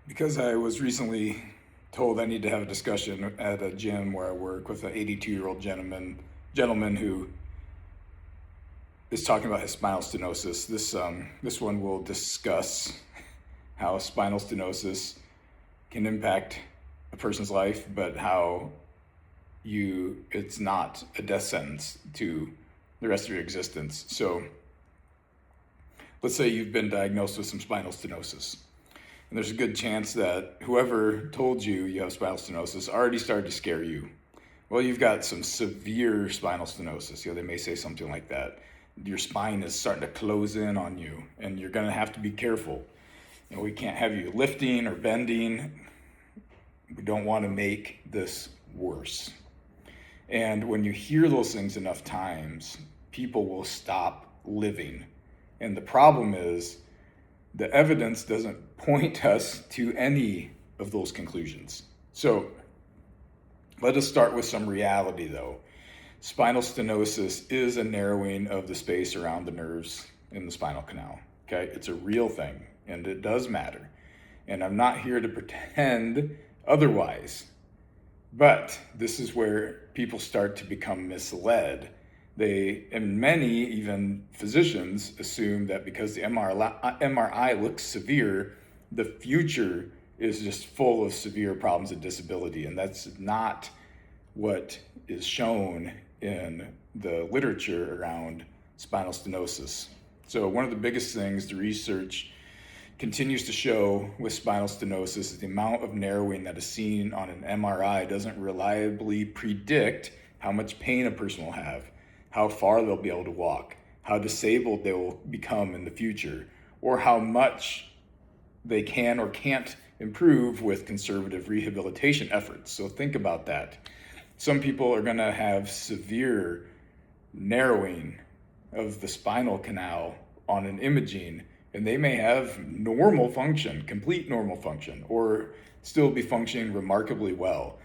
Because I was recently told I need to have a discussion at a gym where I work with an 82-year-old gentleman who is talking about his spinal stenosis. This one will discuss how spinal stenosis can impact a person's life, but how it's not a death sentence to the rest of your existence. So let's say you've been diagnosed with some spinal stenosis. And there's a good chance that whoever told you you have spinal stenosis already started to scare you. Well, you've got some severe spinal stenosis. They may say something like that. Your spine is starting to close in on you, and you're going to have to be careful. We can't have you lifting or bending. We don't want to make this worse. And when you hear those things enough times, people will stop living. And the problem is, the evidence doesn't point us to any of those conclusions. So let us start with some reality though. Spinal stenosis is a narrowing of the space around the nerves in the spinal canal. Okay, it's a real thing and it does matter. And I'm not here to pretend otherwise, but this is where people start to become misled. And many, even physicians, assume that because the MRI looks severe, the future is just full of severe problems and disability. And that's not what is shown in the literature around spinal stenosis. So one of the biggest things the research continues to show with spinal stenosis is the amount of narrowing that is seen on an MRI doesn't reliably predict how much pain a person will have, how far they'll be able to walk, how disabled they will become in the future, or how much they can or can't improve with conservative rehabilitation efforts. So think about that. Some people are going to have severe narrowing of the spinal canal on an imaging, and they may have normal function, complete normal function, or still be functioning remarkably well.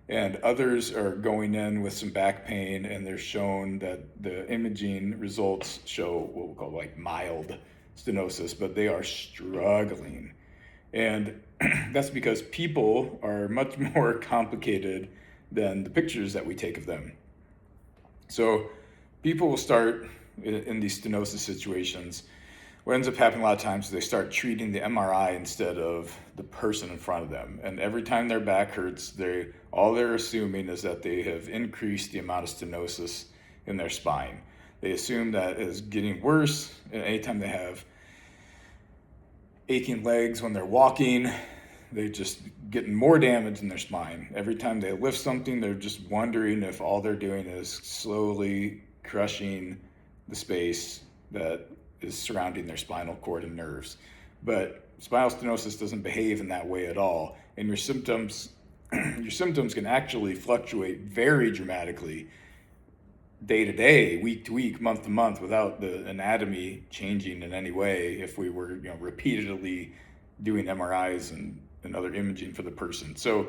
And others are going in with some back pain, and they're shown that the imaging results show what we'll call like mild stenosis, but they are struggling. And that's because people are much more complicated than the pictures that we take of them. So people will start in these stenosis situations. What ends up happening a lot of times is they start treating the MRI instead of the person in front of them. And every time their back hurts, all they're assuming is that they have increased the amount of stenosis in their spine. They assume that it's getting worse, and anytime they have aching legs when they're walking, they're just getting more damage in their spine. Every time they lift something, they're just wondering if all they're doing is slowly crushing the space that is surrounding their spinal cord and nerves. But spinal stenosis doesn't behave in that way at all. And your symptoms can actually fluctuate very dramatically day to day, week to week, month to month, without the anatomy changing in any way if we were repeatedly doing MRIs and other imaging for the person. So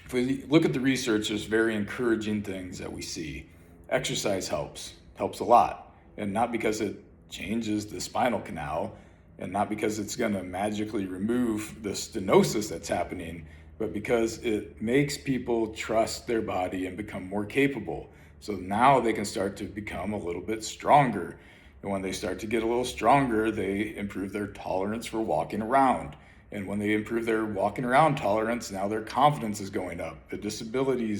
if we look at the research, there's very encouraging things that we see. Exercise helps a lot. And not because it changes the spinal canal, and not because it's going to magically remove the stenosis that's happening, but because it makes people trust their body and become more capable. So now they can start to become a little bit stronger. And when they start to get a little stronger, they improve their tolerance for walking around. And when they improve their walking around tolerance, now their confidence is going up. The disability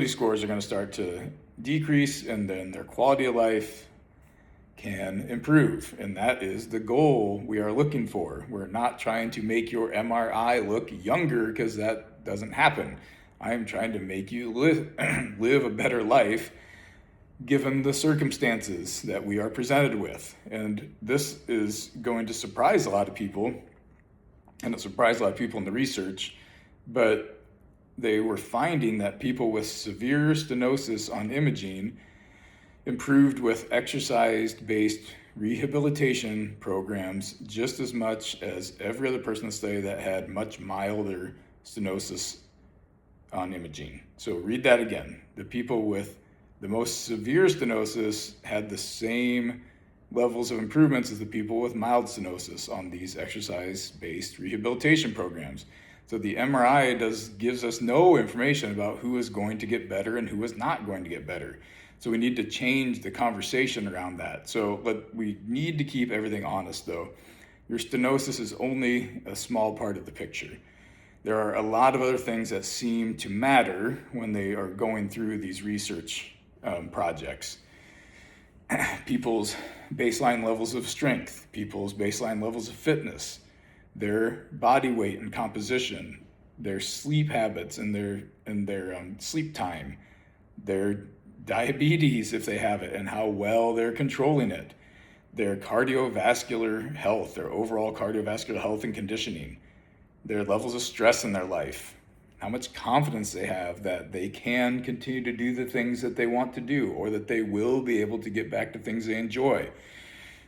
scores are going to start to decrease, and then their quality of life can improve. And that is the goal we are looking for. We're not trying to make your MRI look younger, because that doesn't happen. I am trying to make you live a better life given the circumstances that we are presented with. And this is going to surprise a lot of people, and it surprised a lot of people in the research, but they were finding that people with severe stenosis on imaging improved with exercise-based rehabilitation programs just as much as every other person in the study that had much milder stenosis on imaging. So read that again. The people with the most severe stenosis had the same levels of improvements is the people with mild stenosis on these exercise-based rehabilitation programs. So the MRI gives us no information about who is going to get better and who is not going to get better. So we need to change the conversation around that. So we need to keep everything honest though. Your stenosis is only a small part of the picture. There are a lot of other things that seem to matter when they are going through these research projects. People's baseline levels of strength, people's baseline levels of fitness, their body weight and composition, their sleep habits and their sleep time, their diabetes if they have it and how well they're controlling it, their cardiovascular health, their overall cardiovascular health and conditioning, their levels of stress in their life, how much confidence they have that they can continue to do the things that they want to do or that they will be able to get back to things they enjoy,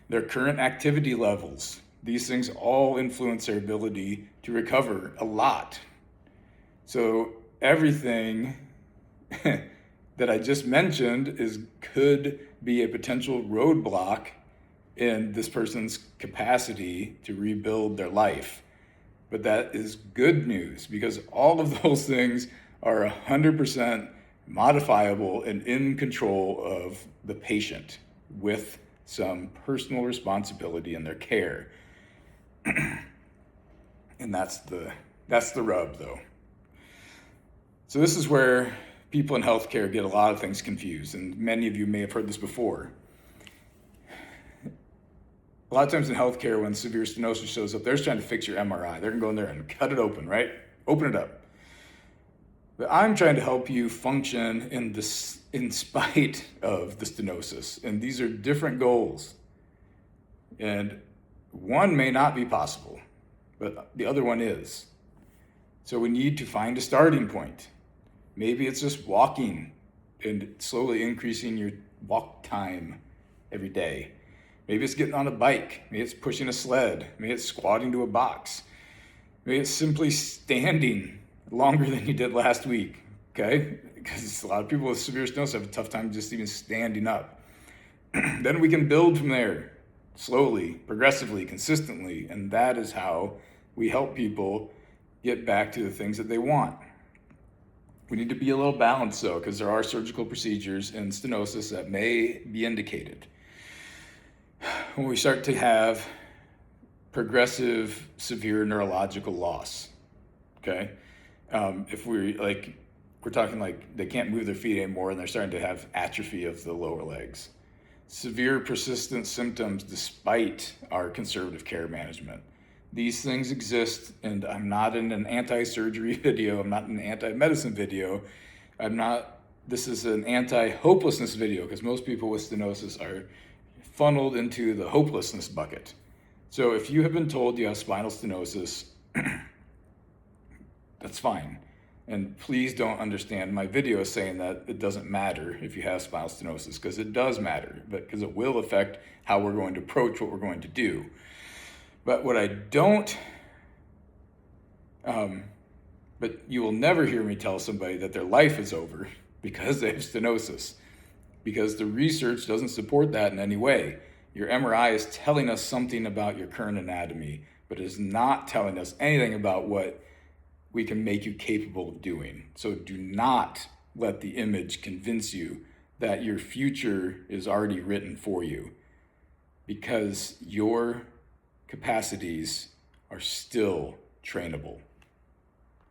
their current activity levels. These things all influence their ability to recover a lot. So everything that I just mentioned could be a potential roadblock in this person's capacity to rebuild their life. But that is good news because all of those things are 100% modifiable and in control of the patient with some personal responsibility in their care. And that's the rub though. So this is where people in healthcare get a lot of things confused, and many of you may have heard this before. A lot of times in healthcare, when severe stenosis shows up, they're just trying to fix your MRI. They're gonna go in there and cut it open, right? Open it up. But I'm trying to help you function in spite of the stenosis. And these are different goals. And one may not be possible, but the other one is. So we need to find a starting point. Maybe it's just walking and slowly increasing your walk time every day. Maybe it's getting on a bike. Maybe it's pushing a sled. Maybe it's squatting to a box. Maybe it's simply standing longer than you did last week, okay? Because a lot of people with severe stenosis have a tough time just even standing up. Then we can build from there, slowly, progressively, consistently, and that is how we help people get back to the things that they want. We need to be a little balanced though, because there are surgical procedures in stenosis that may be indicated. When we start to have progressive severe neurological loss, okay? If we're talking like they can't move their feet anymore and they're starting to have atrophy of the lower legs. Severe persistent symptoms despite our conservative care management. These things exist, and I'm not in an anti-surgery video, I'm not in an anti-medicine video, this is an anti-hopelessness video because most people with stenosis are funneled into the hopelessness bucket. So if you have been told you have spinal stenosis, that's fine. And please don't understand my video saying that it doesn't matter if you have spinal stenosis, because it does matter, because it will affect how we're going to approach what we're going to do. But what I don't, but you will never hear me tell somebody that their life is over because they have stenosis, because the research doesn't support that in any way. Your MRI is telling us something about your current anatomy, but it is not telling us anything about what we can make you capable of doing. So do not let the image convince you that your future is already written for you, because your capacities are still trainable.